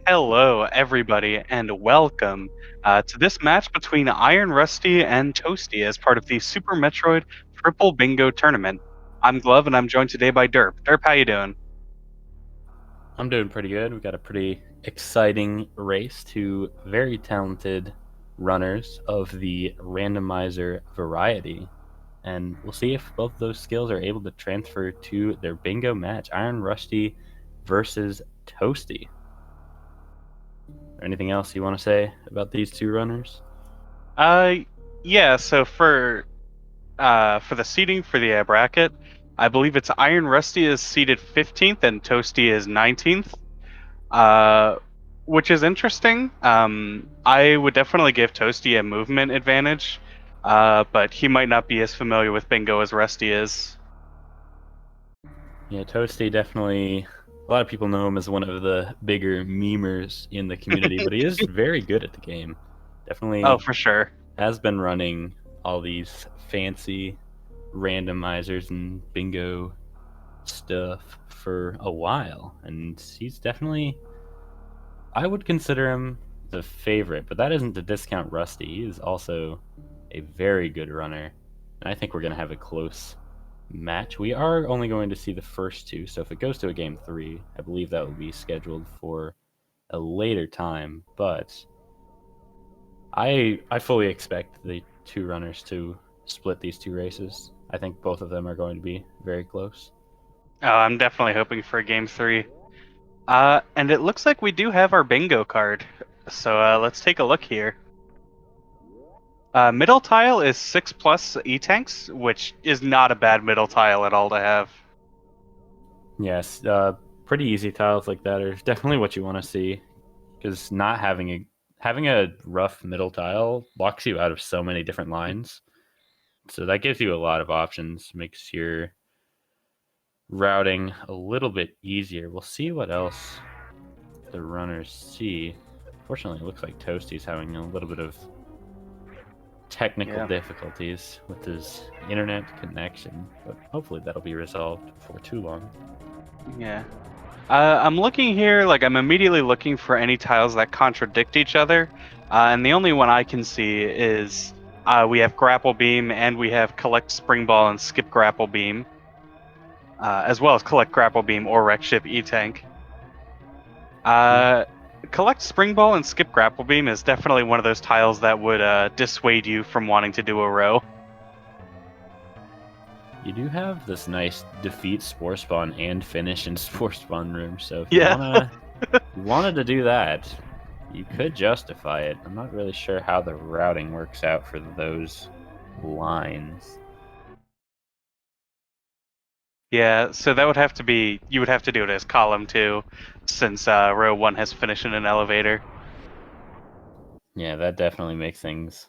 Hello, everybody, and welcome to this match between Iron Rusty and Toasty as part of the Super Metroid Triple Bingo Tournament. I'm Glove, and I'm joined today by Derp. Derp, how you doing? I'm doing pretty good. We've got a pretty exciting race. Two very talented runners of the randomizer variety. And we'll see if both of those skills are able to transfer to their bingo match. Iron Rusty versus Toasty. Anything else you want to say about these two runners? Uh, yeah. So for the seating for the bracket, I believe it's Iron Rusty is seated 15th and Toasty is 19th. Uh, which is interesting. I would definitely give Toasty a movement advantage, but he might not be as familiar with bingo as Rusty is. Yeah, Toasty definitely. A lot of people know him as one of the bigger memers in the community, but he is very good at the game. Oh, Definitely for sure. has been running all these fancy randomizers and bingo stuff for a while, and he's definitely, I would consider him the favorite, but that isn't to discount Rusty. He is also a very good runner, and I think we're going to have a close match. We are only going to see the first two, so if it goes to a game three, I believe that will be scheduled for a later time, but I fully expect the two runners to split these two races. I think both of them are going to be very close. Oh, I'm definitely hoping for a game three. And it looks like we do have our bingo card. So let's take a look here. Middle tile is 6 plus E-tanks, which is not a bad middle tile at all to have. Yes, pretty easy tiles like that are definitely what you want to see, because not having a rough middle tile locks you out of so many different lines. So that gives you a lot of options, makes your routing a little bit easier. We'll see what else the runners see. Fortunately, it looks like Toasty's having a little bit of technical difficulties with his internet connection, but hopefully that'll be resolved before too long. Yeah. I'm looking here, like I'm immediately looking for any tiles that contradict each other, and the only one I can see is we have Grapple Beam and we have Collect Spring Ball and Skip Grapple Beam, as well as Collect Grapple Beam or Wreck Ship E-Tank. Collect Spring Ball and Skip Grapple Beam is definitely one of those tiles that would dissuade you from wanting to do a row. You do have this nice defeat Spore Spawn and finish in Spore Spawn room, so if Yeah. you wanted to do that, you could justify it. I'm not really sure how the routing works out for those lines. Yeah, so that would have to be, you would have to do it as column 2, since row 1 has finish in an elevator. Yeah, that definitely makes things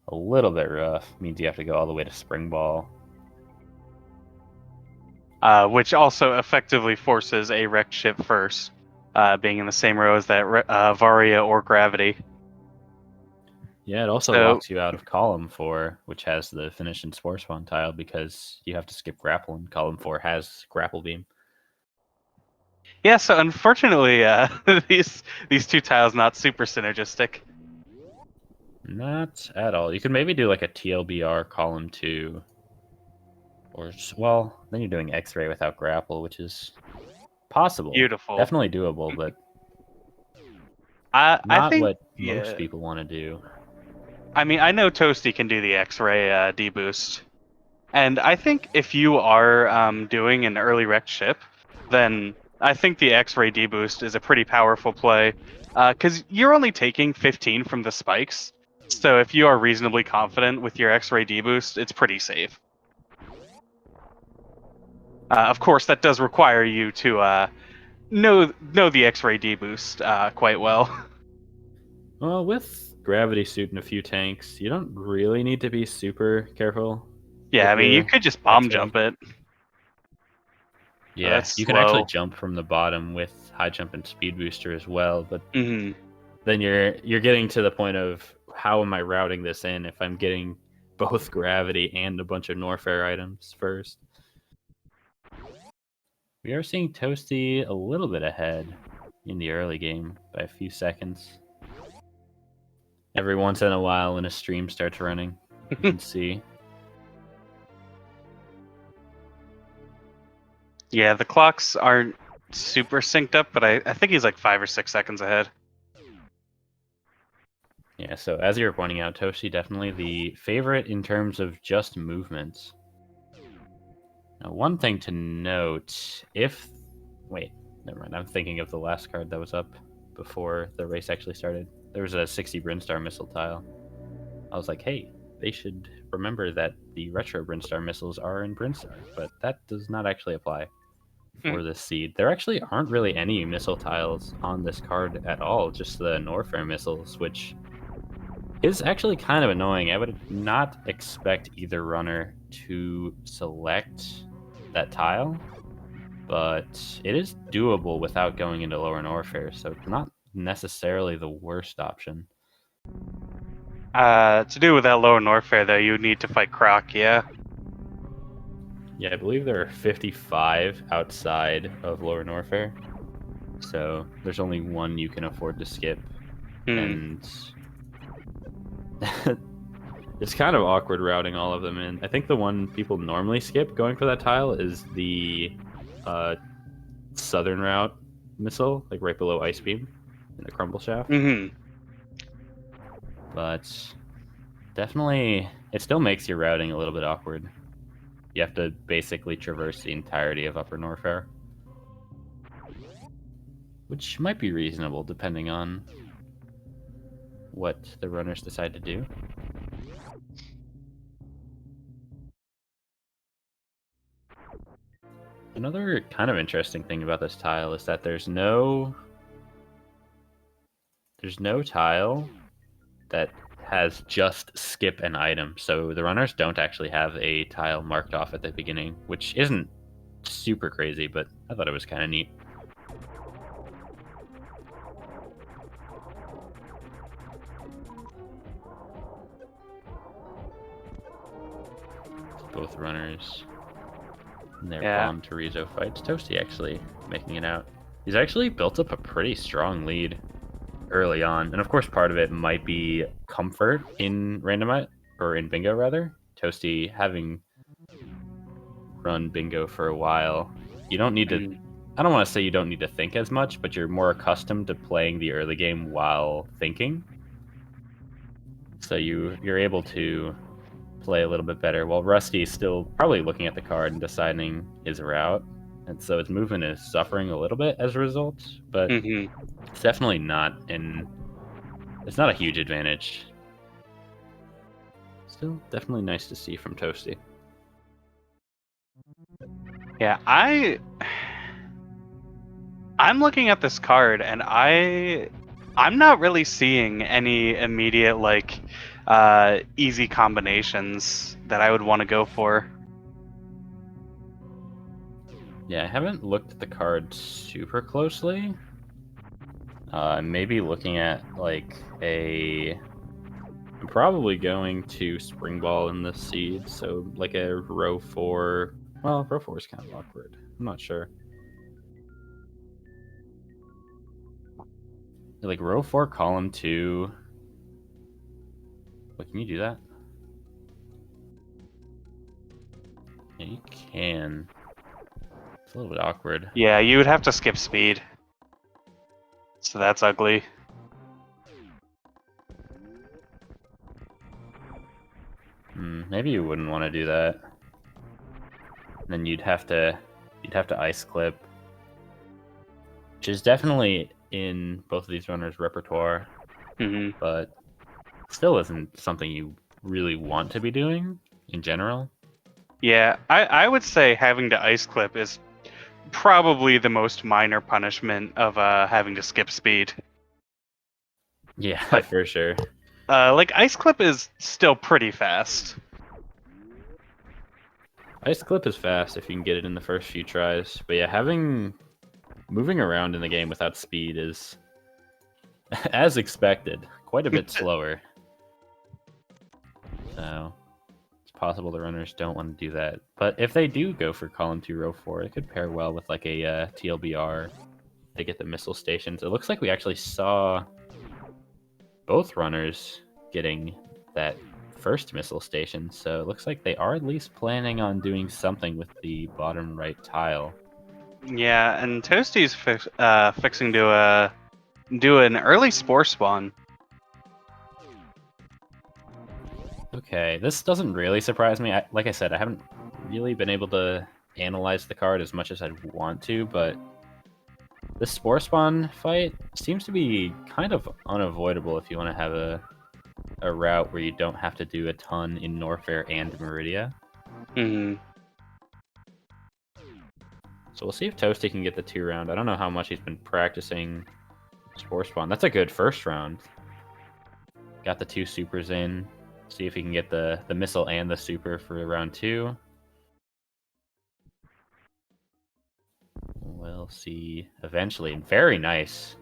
a little bit rough. Means you have to go all the way to Spring Ball. Which also effectively forces a wrecked ship first, being in the same row as that Varia or Gravity. Yeah, it also So, locks you out of column 4, which has the finish and Spore Spawn tile, because you have to skip grapple, and column 4 has grapple beam. yeah, so unfortunately, these two tiles not super synergistic. Not at all. You could maybe do like a TLBR column 2. Or, well, then you're doing X-ray without grapple, which is possible. Beautiful. Definitely doable, but I not think, what most yeah. people want to do. I mean, I know Toasty can do the X-ray deboost, and I think if you are doing an early wrecked ship, then I think the X-ray deboost is a pretty powerful play, because you're only taking 15 from the spikes. So if you are reasonably confident with your X-ray deboost, it's pretty safe. Of course, that does require you to know the X-ray deboost quite well. Well, with gravity suit and a few tanks, you don't really need to be super careful Yeah, I with mean, you your could just bomb X-ray. jump it. Yeah, That's you can actually slow. jump from the bottom with high jump and speed booster as well, but Hmm. then you're getting to the point of, how am I routing this in if I'm getting both gravity and a bunch of Norfair items first? We are seeing Toasty a little bit ahead. in the early game by a few seconds. Every once in a while when a stream starts running, you can see. Yeah, the clocks aren't super synced up, but I think he's like 5 or 6 seconds ahead. Yeah, so as you were pointing out, Toasty definitely the favorite in terms of just movements. Now, one thing to note, wait, never mind, I'm thinking of the last card that was up before the race actually started. There was a 60 Brinstar missile tile. I was like, hey, they should remember that the retro Brinstar missiles are in Brinstar, but that does not actually apply for this seed. There actually aren't really any missile tiles on this card at all, just the Norfair missiles, which is actually kind of annoying. I would not expect either runner to select that tile, but it is doable without going into lower Norfair, so it's not necessarily the worst option. To do with that lower Norfair, though, you would need to fight Croc, yeah? Yeah, I believe there are 55 outside of lower Norfair, so there's only one you can afford to skip, and it's kind of awkward routing all of them in. I think the one people normally skip going for that tile is the southern route missile, like right below Ice Beam in the Crumble Shaft. But definitely, it still makes your routing a little bit awkward. You have to basically traverse the entirety of Upper Norfair, which might be reasonable depending on what the runners decide to do. Another kind of interesting thing about this tile is that there's no tile that has just skip an item. So the runners don't actually have a tile marked off at the beginning, which isn't super crazy, but I thought it was kind of neat. Both runners in their Bomb Torizo fights. Toasty actually making it out. He's actually built up a pretty strong lead early on, and of course part of it might be comfort in randomite, or in bingo rather. Toasty having run bingo for a while, you don't need to, I don't want to say you don't need to think as much, but you're more accustomed to playing the early game while thinking, so you're able to play a little bit better, while Rusty is still probably looking at the card and deciding his route, and so his movement is suffering a little bit as a result, but it's definitely not it's not a huge advantage. Still definitely nice to see from Toasty. Yeah, I'm looking at this card and I'm not really seeing any immediate like easy combinations that I would want to go for. Yeah, I haven't looked at the card super closely. Maybe looking at like I'm probably going to Spring Ball in this seed, so like a row 4. Well, row 4 is kind of awkward. I'm not sure. Like row 4, column 2. What, can you do that? Yeah, you can. It's a little bit awkward. Yeah, you would have to skip speed. So that's ugly. Maybe you wouldn't want to do that. Then you'd have to ice clip, which is definitely in both of these runners' repertoire, but still isn't something you really want to be doing in general. Yeah, I would say having to ice clip is probably the most minor punishment of having to skip speed. Yeah, for sure. Like ice clip is still pretty fast. Ice clip is fast if you can get it in the first few tries, but yeah, moving around in the game without speed is, as expected, quite a bit slower. So it's possible the runners don't want to do that. But if they do go for column 2, row 4, it could pair well with like a TLBR to get the missile stations. It looks like we actually saw both runners getting that first missile station, so it looks like they are at least planning on doing something with the bottom right tile. Yeah, and Toasty's fixing to do an early spore spawn. Okay, this doesn't really surprise me. Like I said, I haven't really been able to analyze the card as much as I'd want to, but this Spore Spawn fight seems to be kind of unavoidable if you want to have a route where you don't have to do a ton in Norfair and Meridia. Hmm. So we'll see if Toasty can get the 2-round. I don't know how much he's been practicing Spore Spawn. That's a good first round. Got the 2 supers in. See if he can get the missile and the super for round 2. We'll see eventually. Very nice.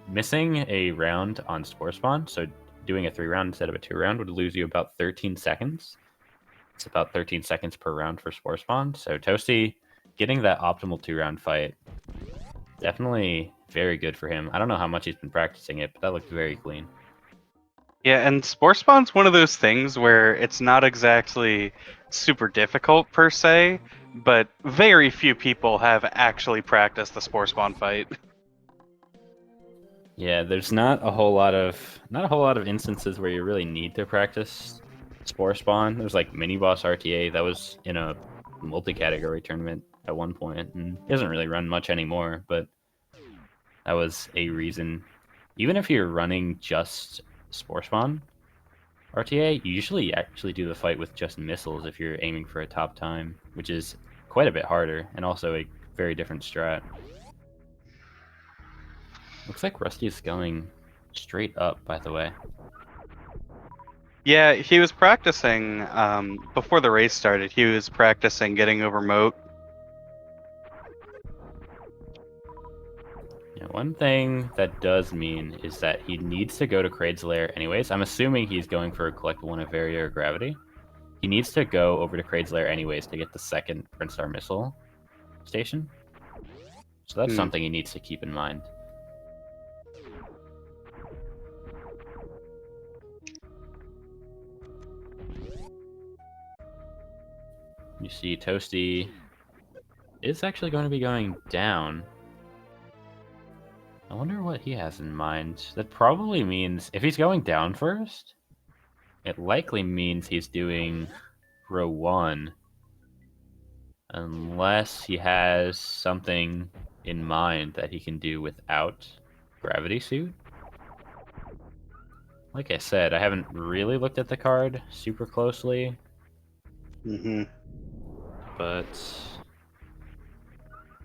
Missing a round on Spore Spawn, so doing a 3-round instead of a 2-round would lose you about 13 seconds. It's about 13 seconds per round for Spore Spawn. So Toasty getting that optimal 2-round fight, definitely very good for him. I don't know how much he's been practicing it, but that looked very clean. Yeah, and Spore Spawn's one of those things where it's not exactly super difficult per se, but very few people have actually practiced the Spore Spawn fight. Yeah, there's not a whole lot of instances where you really need to practice Spore Spawn. There's like Mini Boss RTA that was in a multi-category tournament at one point, and he doesn't really run much anymore, but that was a reason. Even if you're running just Spore Spawn RTA, you usually actually do the fight with just missiles if you're aiming for a top time, which is quite a bit harder and also a very different strat. Looks like Rusty's going straight up, by the way. Yeah, he was practicing before the race started. He was practicing getting over moat. Yeah, one thing that does mean is that he needs to go to Kraid's Lair anyways. I'm assuming he's going for a collect 1 of Area or Gravity. He needs to go over to Kraid's Lair anyways to get the second Prince Star Missile station. So that's something he needs to keep in mind. You see Toasty is actually going to be going down. I wonder what he has in mind. That probably means, if he's going down first, it likely means he's doing row 1. Unless he has something in mind that he can do without Gravity Suit. Like I said, I haven't really looked at the card super closely. But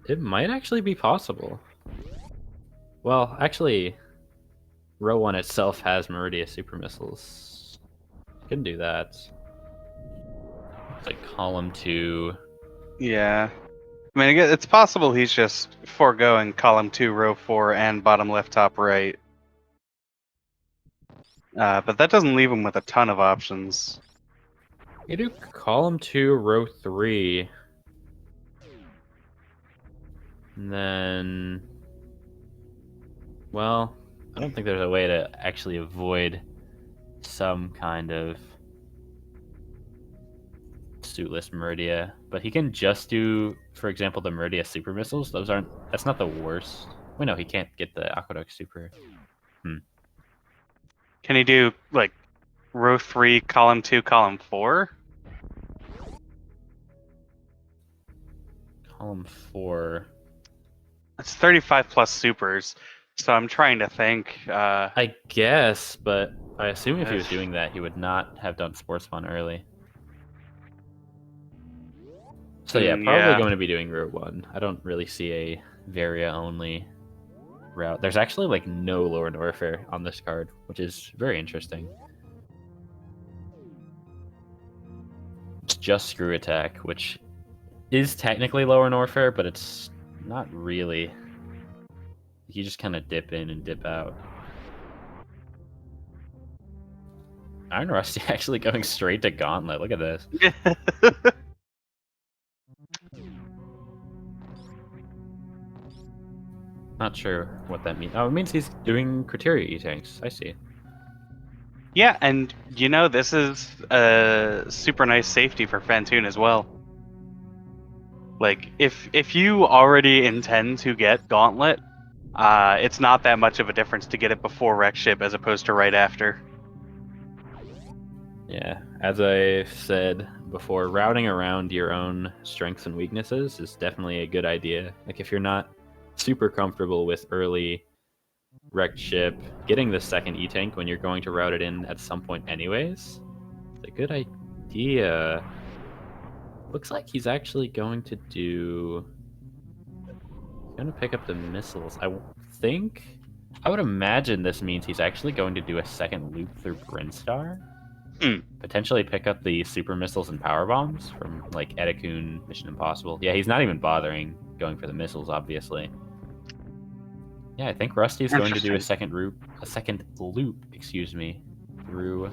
it might actually be possible. Well, actually, row 1 itself has Meridia super missiles. Can do that. It's like column 2. Yeah. I mean, it's possible he's just foregoing column 2, row 4, and bottom left, top right. But that doesn't leave him with a ton of options. You do column 2, row 3. And then, well, I don't think there's a way to actually avoid some kind of suitless Meridia, but he can just do, for example, the Meridia super missiles. That's not the worst. Wait, no, he can't get the Aqueduct super. Can he do, like, row 3, column 2, column 4? Column 4. It's 35 plus supers, so I'm trying to think. I guess, but I assume if he was doing that, he would not have done Sports Spawn early. So yeah, probably going to be doing row 1. I don't really see a Varia only route. There's actually like no lower Norfair on this card, which is very interesting. It's just Screw Attack, which is technically lower Norfair, but it's not really. You just kind of dip in and dip out. Iron Rusty actually going straight to Gauntlet. Look at this. Not sure what that means. Oh, it means he's doing criteria E-tanks. I see. Yeah, and you know, this is a super nice safety for Fantoon as well. Like, if you already intend to get Gauntlet, it's not that much of a difference to get it before Wreck Ship as opposed to right after. Yeah, as I said before, routing around your own strengths and weaknesses is definitely a good idea. Like, if you're not super comfortable with early wrecked ship, getting the second E-tank when you're going to route it in at some point anyways, it's a good idea. Looks like he's actually going to do... He's going to pick up the missiles. I would imagine this means he's actually going to do a second loop through Brinstar. Potentially pick up the super missiles and power bombs from like Etikun, Mission Impossible. Yeah, he's not even bothering going for the missiles, obviously. Yeah, I think Rusty's going to do a second loop, excuse me, through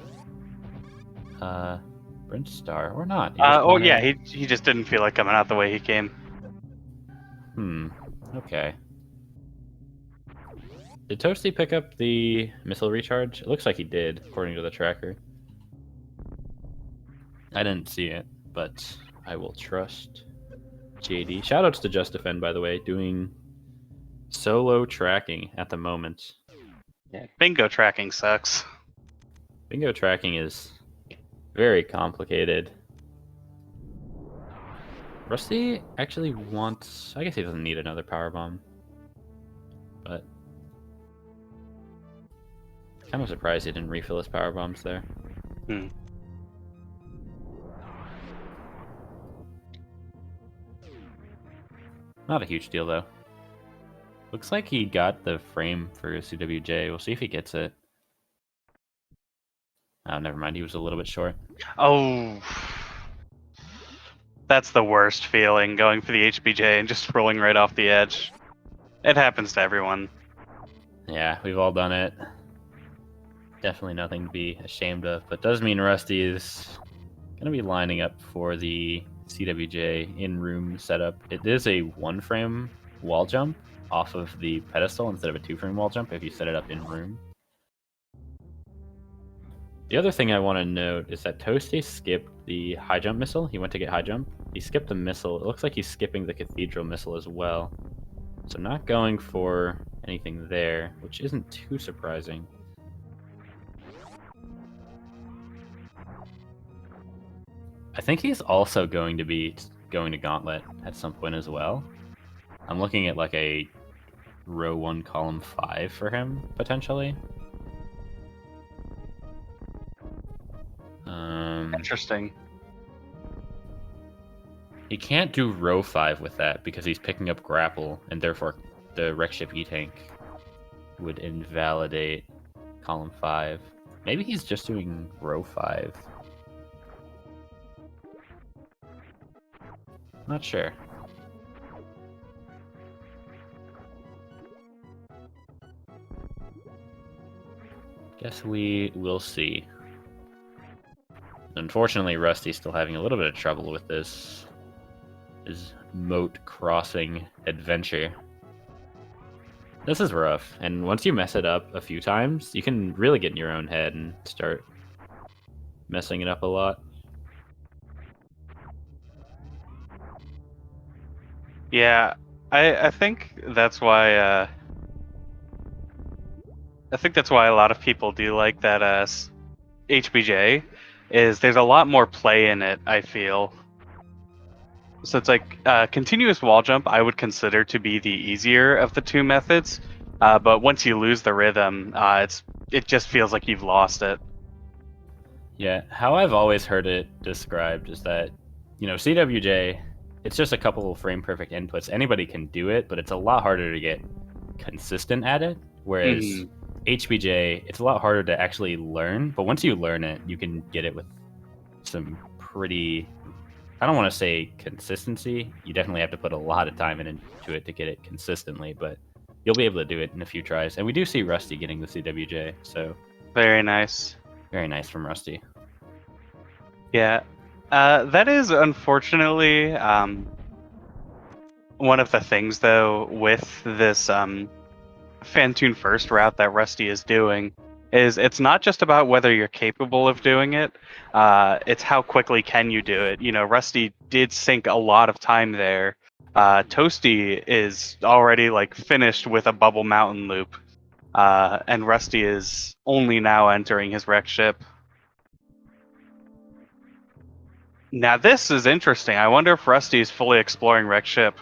Brinstar, or not. Yeah, he just didn't feel like coming out the way he came. Okay. Did Toasty pick up the missile recharge? It looks like he did, according to the tracker. I didn't see it, but I will trust JD. Shoutouts to Just Defend, by the way, doing solo tracking at the moment. Yeah, bingo tracking sucks. Bingo tracking is very complicated. Rusty actually wants... I guess he doesn't need another power bomb. But... kind of surprised he didn't refill his power bombs there. Not a huge deal, though. Looks like he got the frame for CWJ. We'll see if he gets it. Oh, never mind. He was a little bit short. Oh. That's the worst feeling, going for the HBJ and just rolling right off the edge. It happens to everyone. Yeah, we've all done it. Definitely nothing to be ashamed of, but does mean Rusty is going to be lining up for the CWJ in-room setup. It is a one-frame wall jump off of the pedestal instead of a two-frame wall jump if you set it up in-room. The other thing I want to note is that Toasty skipped the high jump missile. He went to get high jump. He skipped the missile. It looks like he's skipping the cathedral missile as well. So not going for anything there, which isn't too surprising. I think he's also going to be going to Gauntlet at some point as well. I'm looking at like a row 1, column 5 for him, potentially. Interesting. He can't do row 5 with that because he's picking up grapple, and therefore the wreck ship E-tank would invalidate column 5. Maybe he's just doing row 5. Not sure. Guess we will see. Unfortunately, Rusty's still having a little bit of trouble with this. His moat crossing adventure. This is rough, and once you mess it up a few times, you can really get in your own head and start messing it up a lot. Yeah, I think that's why a lot of people do like that HBJ, is there's a lot more play in it, I feel. So it's like continuous wall jump I would consider to be the easier of the two methods, but once you lose the rhythm, it just feels like you've lost it. Yeah, how I've always heard it described is that, CWJ, it's just a couple of frame perfect inputs. Anybody can do it, but it's a lot harder to get consistent at it. Whereas HBJ, it's a lot harder to actually learn, but once you learn it, you can get it with some pretty, I don't want to say consistency. You definitely have to put a lot of time into it to get it consistently, but you'll be able to do it in a few tries. And we do see Rusty getting the CWJ, so very nice. Very nice from Rusty. Yeah, that is unfortunately one of the things, though, with this Fantoon first route that Rusty is doing is it's not just about whether you're capable of doing it, it's how quickly can you do it. You know, Rusty did sink a lot of time there. Toasty is already like finished with a bubble mountain loop, and Rusty is only now entering his wreck ship. Now this is interesting. I wonder if Rusty is fully exploring wreck ship.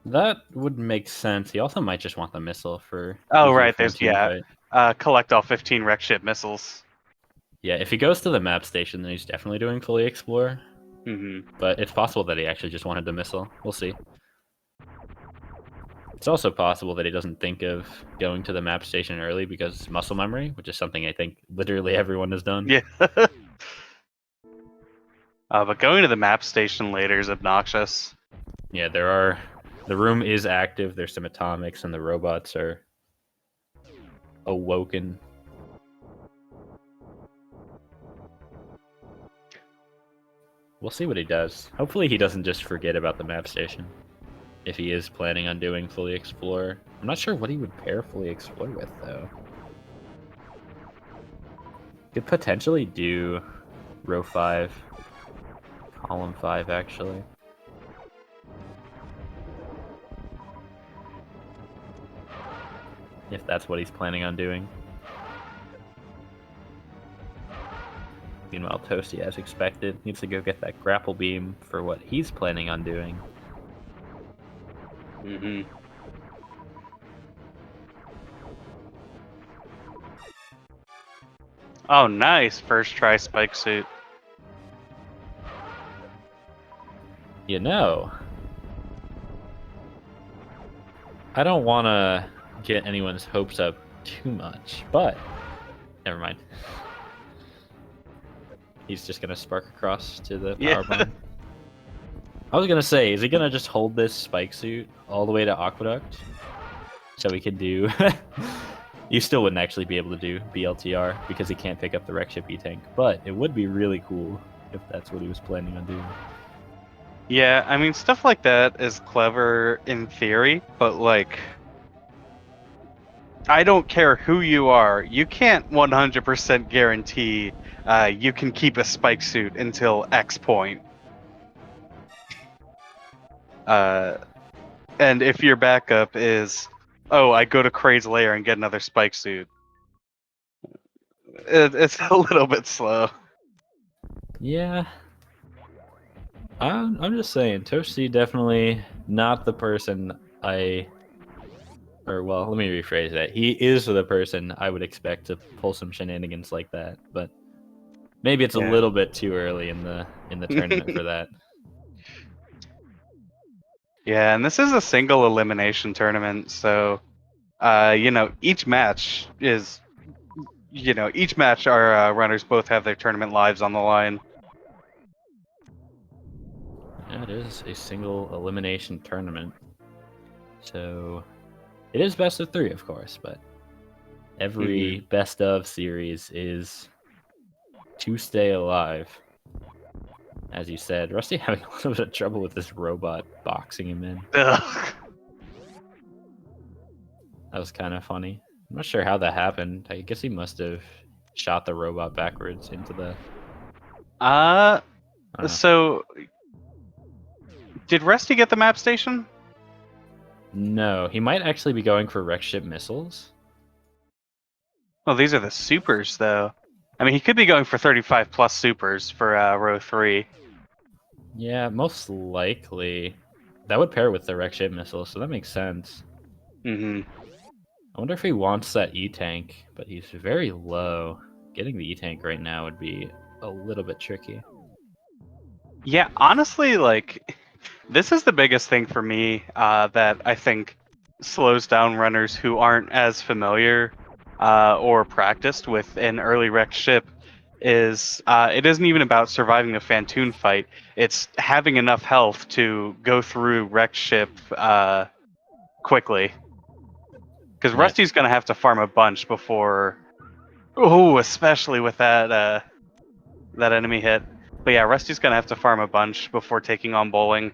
That would make sense. He also might just want the missile for Oh easier right, there's Fantoon fight. collect all 15 wreck ship missiles. Yeah, if he goes to the map station, then he's definitely doing fully explore. Hmm. But it's possible that he actually just wanted the missile. We'll see. It's also possible that he doesn't think of going to the map station early because muscle memory, which is something I think literally everyone has done. Yeah. But going to the map station later is obnoxious. Yeah, the room is active, there's some atomics, and the robots are awoken. We'll see what he does. Hopefully he doesn't just forget about the map station. If he is planning on doing fully explore. I'm not sure what he would pair fully explore with, though. Could potentially do row 5, column 5, actually. If that's what he's planning on doing. Meanwhile, Toasty, as expected, needs to go get that grapple beam for what he's planning on doing. Hmm. Oh, nice. First try spike suit. You know, I don't want to get anyone's hopes up too much, but never mind. He's just going to spark across to the power bomb. I was going to say, is he going to just hold this spike suit all the way to Aqueduct? So he could do... You still wouldn't actually be able to do BLTR because he can't pick up the wreck ship E-tank, but it would be really cool if that's what he was planning on doing. Yeah, I mean, stuff like that is clever in theory, but like, I don't care who you are, you can't 100% guarantee you can keep a spike suit until X point. And if your backup is, oh, I go to Kraid's lair and get another spike suit, it's a little bit slow. Yeah. I'm just saying, Toasty definitely not the person or well, let me rephrase that. He is the person I would expect to pull some shenanigans like that, but maybe it's a little bit too early in the tournament for that. Yeah, and this is a single elimination tournament, so you know, each match is, you know, each match our runners both have their tournament lives on the line. Yeah, it is a single elimination tournament. So it is best of 3, of course, but every best of series is to stay alive. As you said, Rusty having a little bit of trouble with this robot boxing him in. Ugh. That was kind of funny. I'm not sure how that happened. I guess he must have shot the robot backwards into the... So did Rusty get the map station? No, he might actually be going for wreck ship missiles. Oh, these are the supers, though. I mean, he could be going for 35 plus supers for row 3. Yeah, most likely. That would pair with the wreck ship missile, so that makes sense. Mm-hmm. I wonder if he wants that E-tank, but he's very low. Getting the E-tank right now would be a little bit tricky. Yeah, honestly, like, this is the biggest thing for me that I think slows down runners who aren't as familiar or practiced with an early wrecked ship is it isn't even about surviving a Fantoon fight. It's having enough health to go through wrecked ship quickly. Because Rusty's going to have to farm a bunch before... Oh, especially with that that enemy hit. But yeah, Rusty's going to have to farm a bunch before taking on bowling.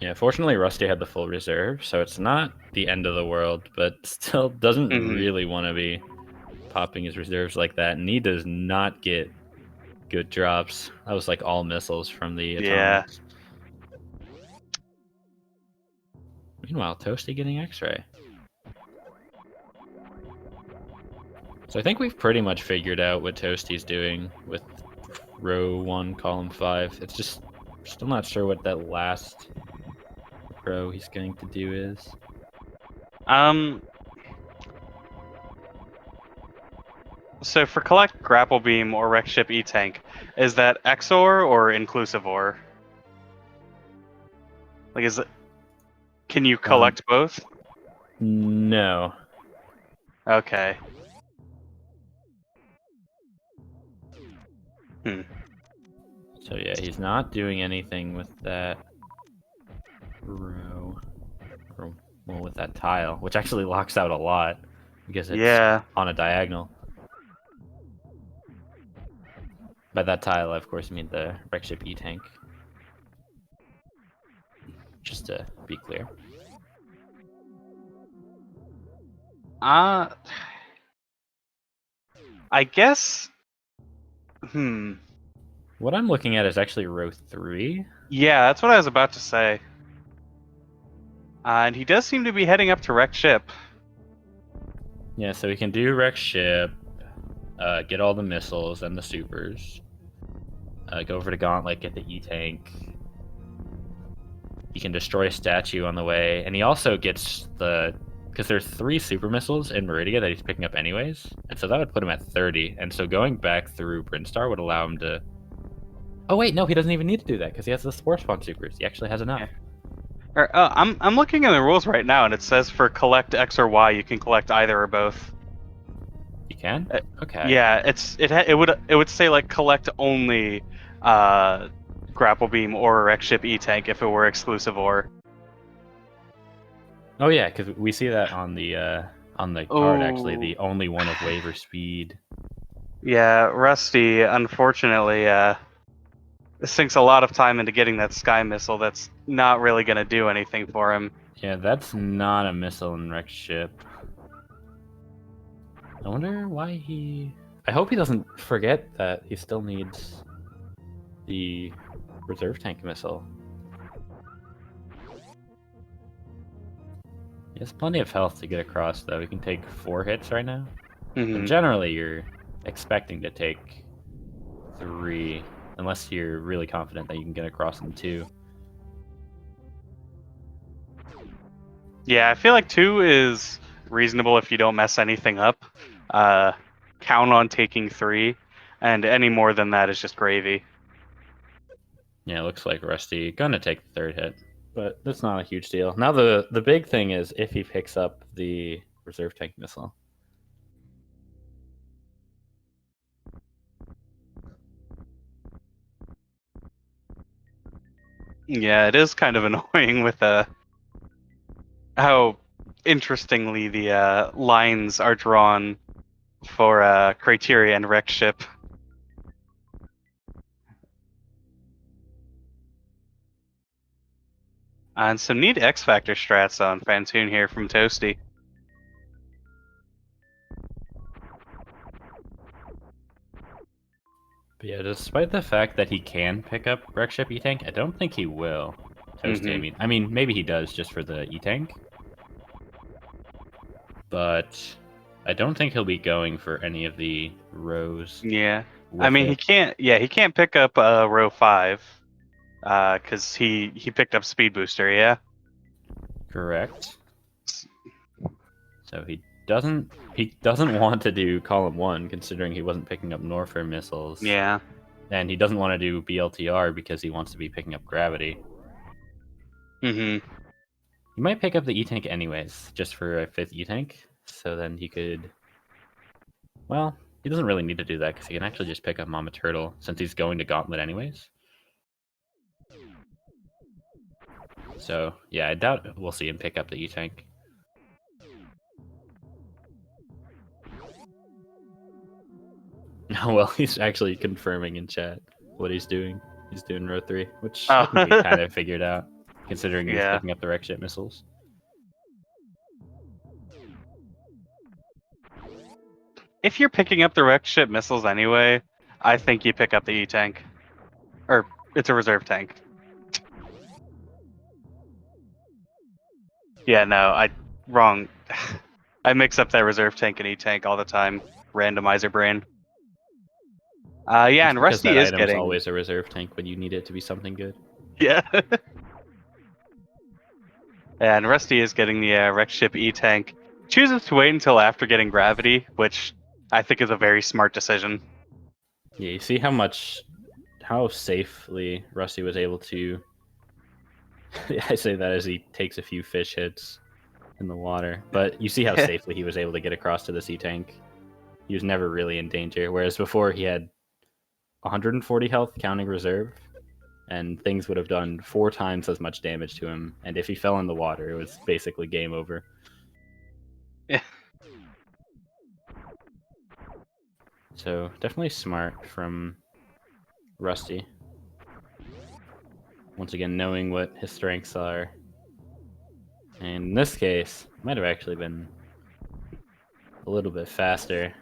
Yeah, fortunately, Rusty had the full reserve, so it's not the end of the world, but still doesn't really want to be popping his reserves like that. And he does not get good drops. That was like all missiles from the Yeah. atomics. Meanwhile, Toasty getting X-ray. So I think we've pretty much figured out what Toasty's doing with row 1, column 5. It's just still not sure what that last row he's going to do is. So for collect grapple beam or wreck ship E-tank, is that XOR or inclusive OR? Like, is it? Can you collect both? No. Okay. So yeah, he's not doing anything with that row. Or, well, with that tile, which actually locks out a lot because it's Yeah. on a diagonal. By that tile, of course, I mean the wreck ship E-tank. Just to be clear. I guess. What I'm looking at is actually row 3. Yeah, that's what I was about to say. And he does seem to be heading up to wreck ship. Yeah, so we can do wreck ship, get all the missiles and the supers, go over to Gauntlet, get the E-tank. He can destroy a statue on the way, and he also gets the... Because there's 3 super missiles in Meridia that he's picking up anyways, and so that would put him at 30, and so going back through Brinstar would allow him to... Oh wait, no, he doesn't even need to do that, because he has the Spore Spawn supers. He actually has enough. Yeah. I'm looking at the rules right now, and it says for collect X or Y, you can collect either or both. You can? Okay. Yeah, it would say like collect only grapple beam or wreck ship E-tank if it were exclusive or. Oh yeah, because we see that on the card actually, the only one of waiver speed. Yeah, Rusty, unfortunately, sinks a lot of time into getting that sky missile that's not really going to do anything for him. Yeah, that's not a missile in wreck ship. I wonder why he... I hope he doesn't forget that he still needs the reserve tank missile. He has plenty of health to get across, though. He can take 4 hits right now. And generally, you're expecting to take 3, unless you're really confident that you can get across in 2. Yeah, I feel like 2 is reasonable if you don't mess anything up. Count on taking 3, and any more than that is just gravy. Yeah, it looks like Rusty gonna take the 3rd hit, but that's not a huge deal. Now the big thing is if he picks up the reserve tank missile. Yeah, it is kind of annoying with how interestingly the lines are drawn for criteria and wreck ship. And some neat X Factor strats on Fantoon here from Toasty. But yeah, despite the fact that he can pick up wreck ship E-tank, I don't think he will. Toasty, I mean, maybe he does just for the E-tank. But I don't think he'll be going for any of the rows. Yeah, I mean he can't. Yeah, he can't pick up row 5, because he picked up speed booster. Yeah. Correct. So he doesn't want to do column 1, considering he wasn't picking up Norfair missiles. Yeah. And he doesn't want to do BLTR because he wants to be picking up gravity. He might pick up the E-tank anyways, just for a 5th E-tank. So then he could... Well, he doesn't really need to do that because he can actually just pick up Mama Turtle since he's going to Gauntlet anyways. So, yeah, I doubt we'll see him pick up the E-tank. Well, he's actually confirming in chat what he's doing. He's doing row 3, which I think we kind of figured out. considering he was Yeah. picking up the wreck ship missiles. If you're picking up the wreck ship missiles anyway, I think you pick up the E-tank. Or, it's a reserve tank. Yeah, no, wrong. I mix up that reserve tank and E-tank all the time. Randomizer brain. Yeah, It's and because Rusty that is item's getting... always a reserve tank when you need it to be something good. Yeah. Yeah, and Rusty is getting the wreck ship E-tank. Chooses to wait until after getting gravity, which I think is a very smart decision. Yeah, you see how safely Rusty was able to. I say that as he takes a few fish hits in the water, but you see how safely he was able to get across to the sea tank. He was never really in danger, whereas before he had 140 health counting reserve, and things would have done 4 times as much damage to him. And if he fell in the water, it was basically game over. Yeah. So definitely smart from Rusty. Once again, knowing what his strengths are. And in this case, might have actually been a little bit faster.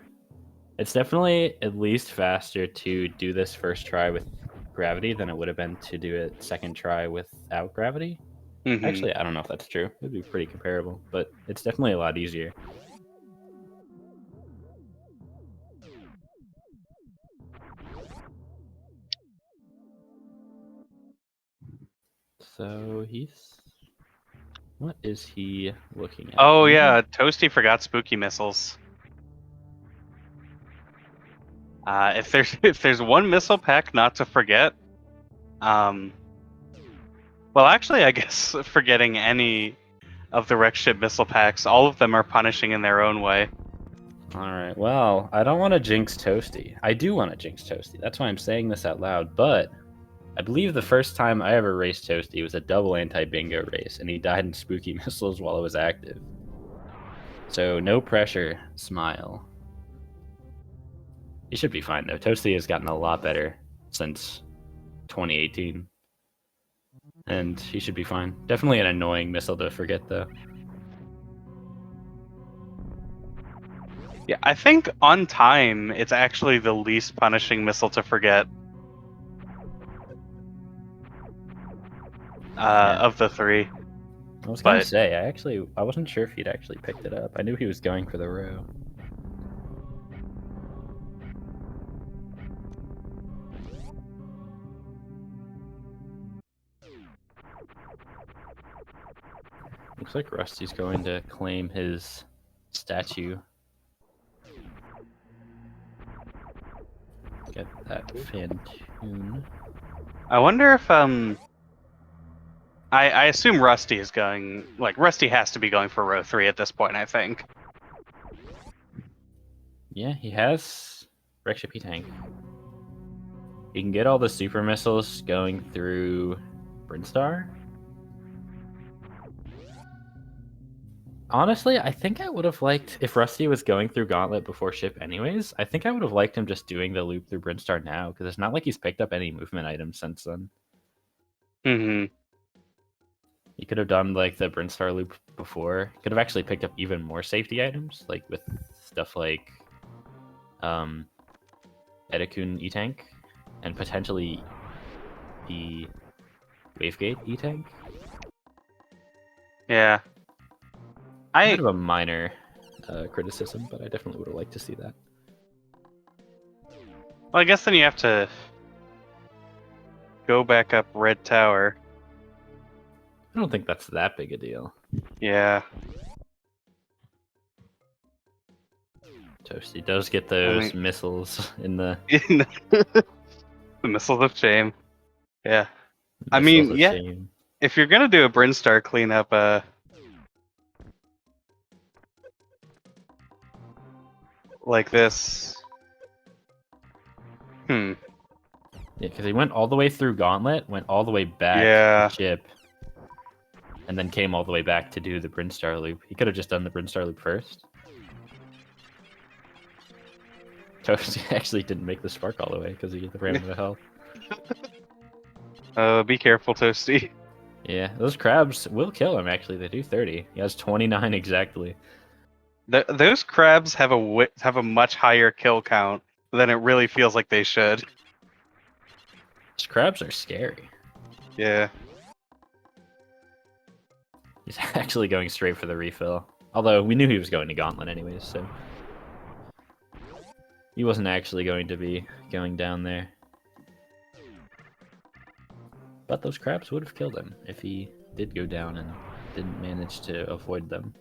It's definitely at least faster to do this first try with gravity than it would have been to do it second try without gravity. Mm-hmm. Actually, I don't know if that's true. It'd be pretty comparable, but it's definitely a lot easier. So what is he looking at? Oh yeah, Toasty forgot spooky missiles. If there's one missile pack not to forget, well, actually, I guess forgetting any of the wreck ship missile packs, all of them are punishing in their own way. Alright, well, I don't want to jinx Toasty. I do want to jinx Toasty. That's why I'm saying this out loud, but I believe the first time I ever raced Toasty was a double anti-bingo race, and he died in spooky missiles while it was active. So, no pressure, smile. He should be fine, though. Toasty has gotten a lot better since 2018. And he should be fine. Definitely an annoying missile to forget, though. Yeah, I think on time, it's actually the least punishing missile to forget. Of the 3. I was going to say, I wasn't sure if he'd actually picked it up. I knew he was going for the row. Looks like Rusty's going to claim his statue. Get that fan tune. I wonder if I assume Rusty is going, like, Rusty has to be going for row 3 at this point, I think. Yeah, he has wreck ship E-tank. He can get all the super missiles going through Brinstar. Honestly, I think I would have liked, if Rusty was going through Gauntlet before ship anyways, I think I would have liked him just doing the loop through Brinstar now, because it's not like he's picked up any movement items since then. Mm-hmm. He could have done like the Brinstar loop before. Could have actually picked up even more safety items, like with stuff like Edakun E-Tank, and potentially the Wavegate E-Tank. Yeah. Kind of a minor criticism, but I definitely would have liked to see that. Well, I guess then you have to go back up Red Tower. I don't think that's that big a deal. Yeah. Toasty does get those missiles in the... the missiles of shame. Yeah. I mean, yeah. Shame. If you're gonna do a Brinstar cleanup, like this. Yeah, because he went all the way through Gauntlet, went all the way back to ship, and then came all the way back to do the Brinstar loop. He could have just done the Brinstar loop first. Toasty actually didn't make the spark all the way because he ran out of health. Be careful, Toasty. Yeah, those crabs will kill him, actually. They do 30. He has 29 exactly. Those crabs have a much higher kill count than it really feels like they should. These crabs are scary. Yeah. He's actually going straight for the refill. Although, we knew he was going to Gauntlet anyways, so... He wasn't actually going to be going down there. But those crabs would have killed him if he did go down and didn't manage to avoid them.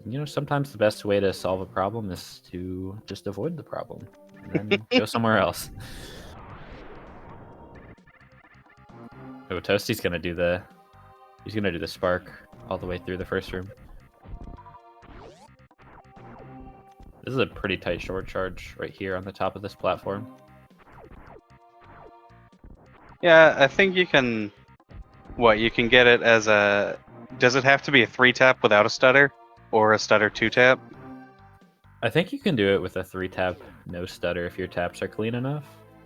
You know, sometimes the best way to solve a problem is to just avoid the problem and then go somewhere else. Oh, Toasty's gonna do the... He's gonna do the spark all the way through the first room. This is a pretty tight short charge right here on the top of this platform. Yeah, I think you can... What, you can get it as a... Does it have to be a 3-tap without a stutter? Or a stutter 2-tap? I think you can do it with a 3-tap, no stutter if your taps are clean enough.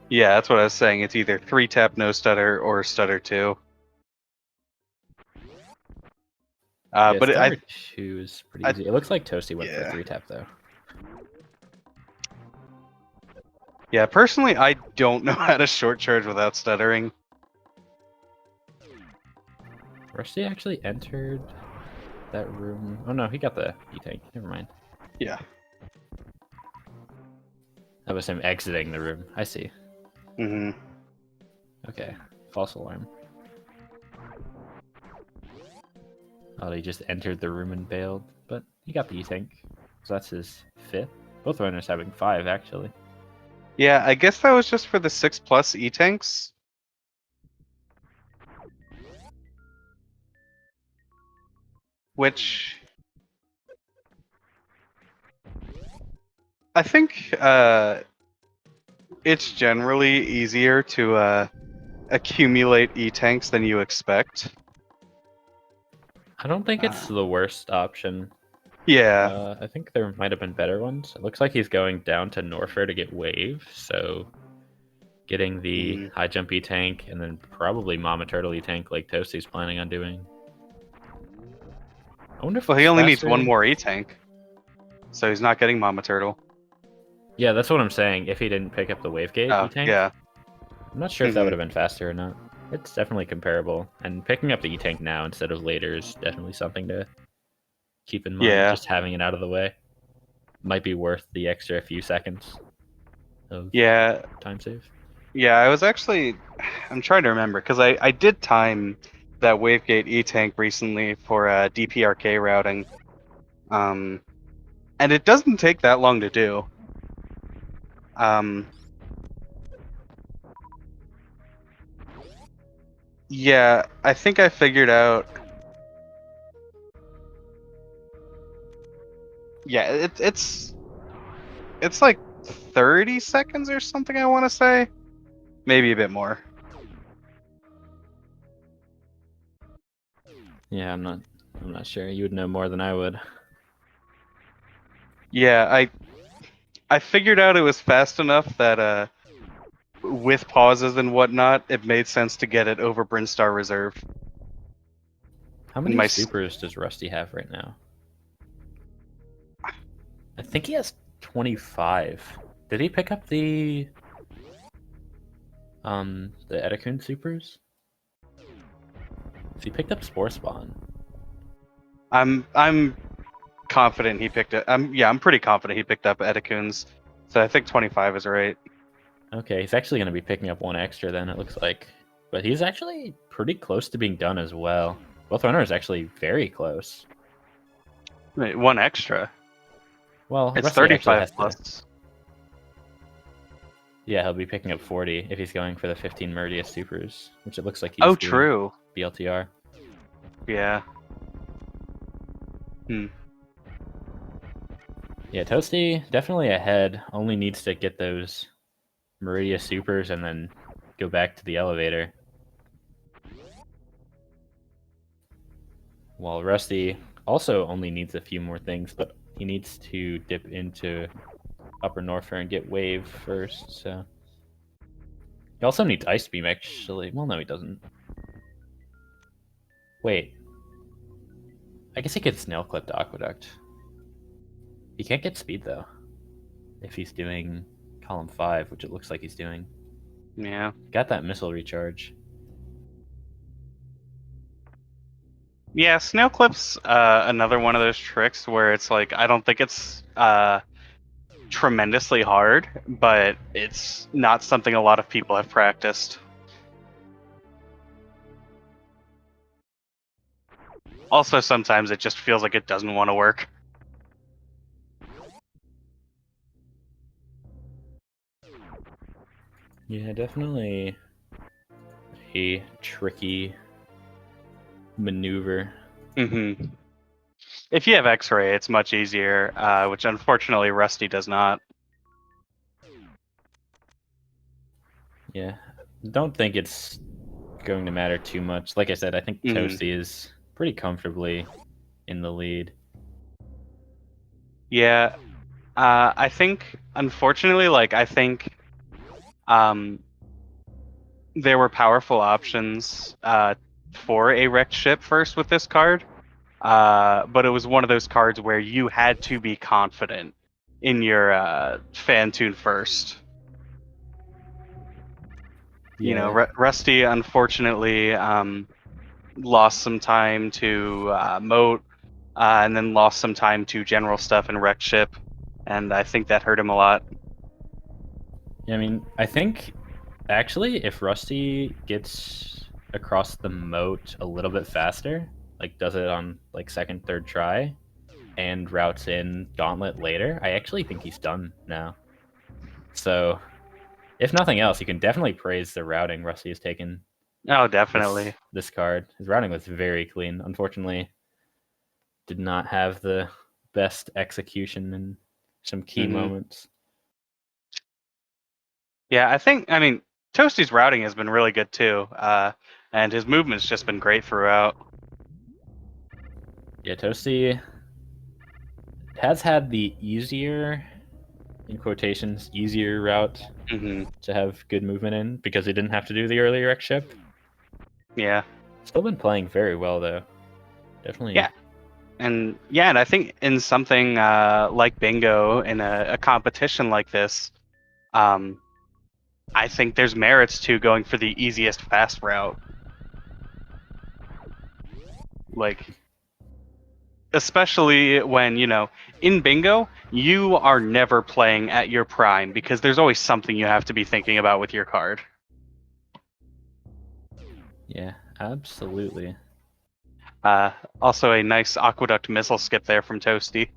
Yeah, that's what I was saying. It's either 3-tap, no stutter, or stutter 2. Yeah, But stutter 2 is pretty easy. It looks like Toasty went yeah. for 3-tap, though. Yeah, personally, I don't know how to short charge without stuttering. Rusty actually entered that room. Oh no, he got the E-tank. Never mind. Yeah. That was him exiting the room. I see. Mm-hmm. Okay. False alarm. Oh, he just entered the room and bailed. But he got the E-tank. So that's his 5th. Both runners having 5, actually. Yeah, I guess that was just for the 6+ E-tanks. Which... I think it's generally easier to accumulate E-tanks than you expect. I don't think it's the worst option. Yeah. I think there might have been better ones. It looks like he's going down to Norfair to get Wave, so getting the high jump E-tank and then probably Mama Turtle E-tank like Toasty's planning on doing. I wonder if Well, he only needs one more E-tank, so he's not getting Mama Turtle. Yeah, that's what I'm saying. If he didn't pick up the Wave Gate E-tank, yeah. I'm not sure if that would have been faster or not. It's definitely comparable, and picking up the E-tank now instead of later is definitely something to keep in mind. Yeah. Just having it out of the way might be worth the extra few seconds of time save. Yeah, I was actually... I'm trying to remember, because I did time that Wavegate E-tank recently for DPRK routing. And it doesn't take that long to do. Yeah, I think I figured out... Yeah, it's like 30 seconds or something, I want to say. Maybe a bit more. Yeah, I'm not sure. You would know more than I would. Yeah, I figured out it was fast enough that with pauses and whatnot, it made sense to get it over Brinstar Reserve. How many supers does Rusty have right now? I think he has 25. Did he pick up the Edakun supers? He picked up Spore Spawn. I'm confident he picked it. I'm pretty confident he picked up Edakuns. So I think 25 is right. Okay, he's actually going to be picking up one extra then, it looks like. But he's actually pretty close to being done as well. Both runners actually very close. Wait, one extra? Well, it's Rusty 35 plus. Yeah, he'll be picking up 40 if he's going for the 15 Meridius supers, which it looks like he's doing true. BLTR. Yeah. Yeah, Toasty definitely ahead. Only needs to get those Meridius supers and then go back to the elevator. While Rusty also only needs a few more things, but he needs to dip into Upper Norfair and get Wave first, so... He also needs Ice Beam, actually. Well, no, he doesn't. Wait. I guess he could Snail Clip to Aqueduct. He can't get speed, though. If he's doing column 5, which it looks like he's doing. Yeah. Got that missile recharge. Yeah, snail clip's another one of those tricks where it's like I don't think it's tremendously hard, but it's not something a lot of people have practiced. Also, sometimes it just feels like it doesn't want to work. Yeah, definitely a tricky maneuver. Mm-hmm. If you have X-ray, it's much easier, which unfortunately Rusty does not. Yeah, don't think it's going to matter too much. Like I said, I think Toasty is pretty comfortably in the lead. Yeah, I think unfortunately, I think there were powerful options for a wrecked ship first with this card, but it was one of those cards where you had to be confident in your fan tune first. Yeah. You know, Rusty unfortunately lost some time to moat, and then lost some time to general stuff and wrecked ship, and I think that hurt him a lot. Yeah, I mean, I think actually if Rusty gets across the moat a little bit faster, like does it on like second, third try, and routes in Gauntlet later, I actually think he's done now. So, if nothing else, you can definitely praise the routing Rusty has taken Oh, definitely. this card. His routing was very clean. Unfortunately, did not have the best execution in some key moments. Yeah, I mean, Toasty's routing has been really good too, and his movement's just been great throughout. Yeah, Toasty has had the easier, in quotations, easier route to have good movement in because he didn't have to do the early wreck ship. Yeah. Still been playing very well though. Definitely. Yeah. And I think in something like bingo, in a competition like this, I think there's merits to going for the easiest fast route. Like, especially when, in bingo, you are never playing at your prime because there's always something you have to be thinking about with your card. Yeah, absolutely. Also a nice aqueduct missile skip there from Toasty.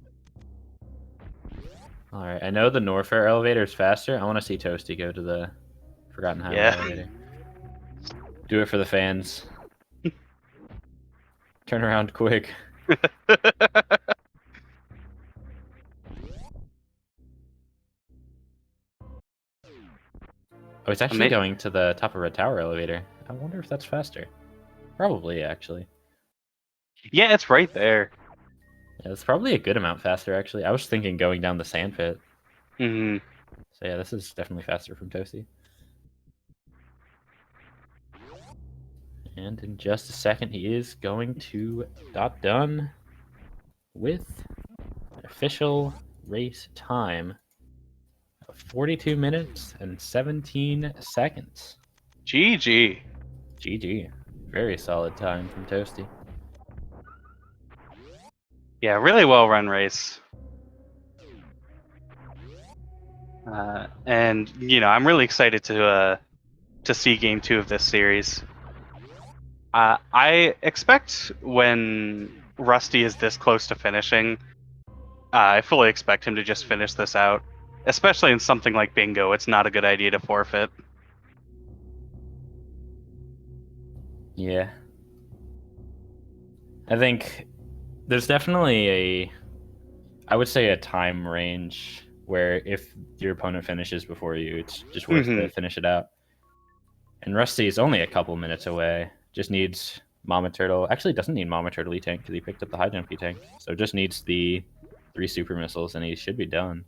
All right, I know the Norfair elevator is faster. I want to see Toasty go to the Forgotten Highway elevator. Do it for the fans. Turn around quick. Oh, it's actually going to the top of a tower elevator. I wonder if that's faster. Probably, actually. Yeah, it's right there. Yeah, it's probably a good amount faster, actually. I was thinking going down the sand pit. Mm-hmm. So yeah, this is definitely faster from Toasty. And in just a second, he is going to dot done with official race time of 42 minutes and 17 seconds. GG. GG. Very solid time from Toasty. Yeah, really well run race. And I'm really excited to see game 2 of this series. I expect when Rusty is this close to finishing, I fully expect him to just finish this out. Especially in something like bingo, it's not a good idea to forfeit. Yeah. I think there's definitely I would say a time range where if your opponent finishes before you, it's just worth to finish it out. And Rusty is only a couple minutes away. Just needs Mama Turtle. Actually, doesn't need Mama Turtle E-Tank because he picked up the high jump E-Tank. So just needs the 3 super missiles and he should be done.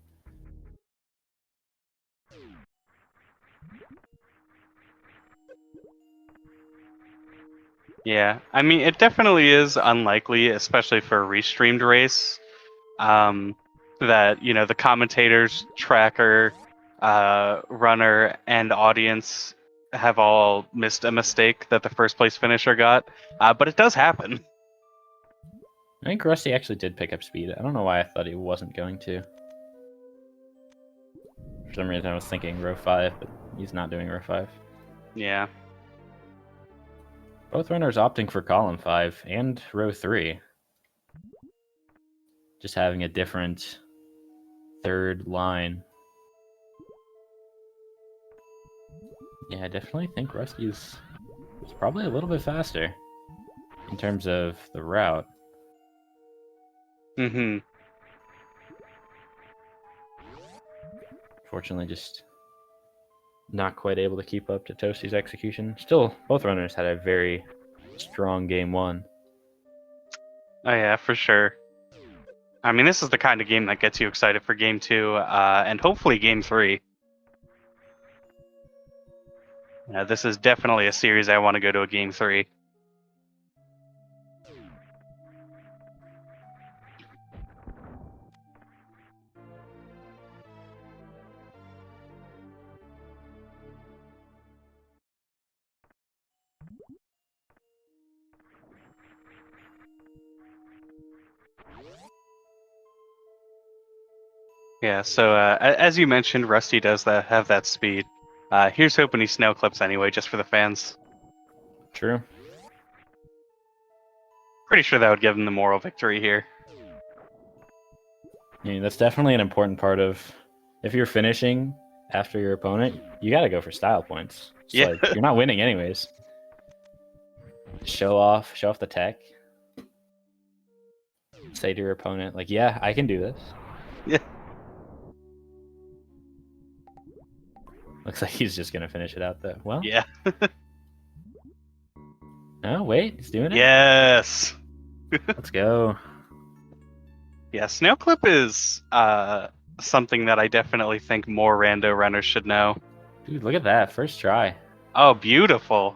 Yeah, I mean, it definitely is unlikely, especially for a restreamed race, that the commentators, tracker, runner, and audience have all missed a mistake that the first place finisher got. But it does happen. I think Rusty actually did pick up speed. I don't know why I thought he wasn't going to. For some reason, I was thinking row 5, but he's not doing row 5. Yeah. Both runners opting for column 5 and row 3. Just having a different third line. Yeah, I definitely think Rusty's probably a little bit faster in terms of the route. Mm-hmm. Fortunately, just not quite able to keep up to Toasty's execution. Still, both runners had a very strong game 1. Oh yeah, for sure. I mean, this is the kind of game that gets you excited for game 2, and hopefully game 3. This is definitely a series I want to go to a game 3. Yeah, so as you mentioned, Rusty does have that speed. Here's hoping he snail clips anyway, just for the fans. True. Pretty sure that would give him the moral victory here. I mean, that's definitely an important part of if you're finishing after your opponent, you got to go for style points. It's Yeah. like you're not winning anyways. Show off the tech. Say to your opponent, like, yeah, I can do this. Yeah. Looks like he's just gonna finish it out though. Well, Yeah. no, wait, he's doing it. Yes. Let's go. Yeah, snail clip is something that I definitely think more rando runners should know. Dude, look at that. First try. Oh, beautiful.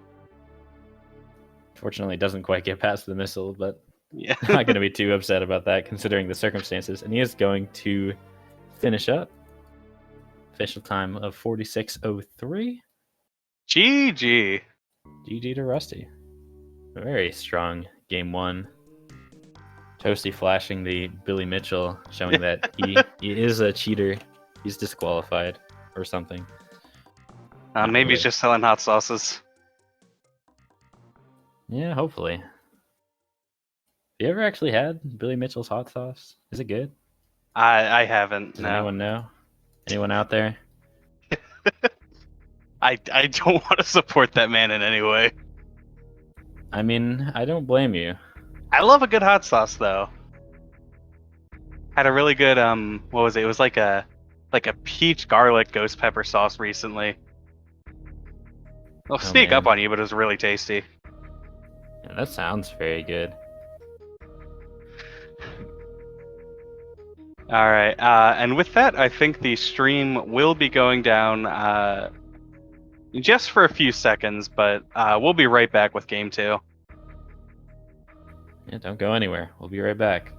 Fortunately, it doesn't quite get past the missile, but Yeah. I'm not going to be too upset about that considering the circumstances. And he is going to finish up. Official time of 46:03. GG. GG to Rusty. A very strong game 1. Toasty flashing the Billy Mitchell, showing that he is a cheater. He's disqualified or something. Maybe he's really. just selling hot sauces. Yeah, hopefully. Have you ever actually had Billy Mitchell's hot sauce? Is it good? I haven't. Does No. anyone know? Anyone out there? I don't want to support that man in any way. I mean, I don't blame you. I love a good hot sauce though. Had a really good what was it? It was like a peach garlic ghost pepper sauce recently. I'll sneak man. up on you, but it was really tasty. Yeah, that sounds very good. All right, and with that, I think the stream will be going down just for a few seconds, but we'll be right back with game 2. Yeah, don't go anywhere. We'll be right back.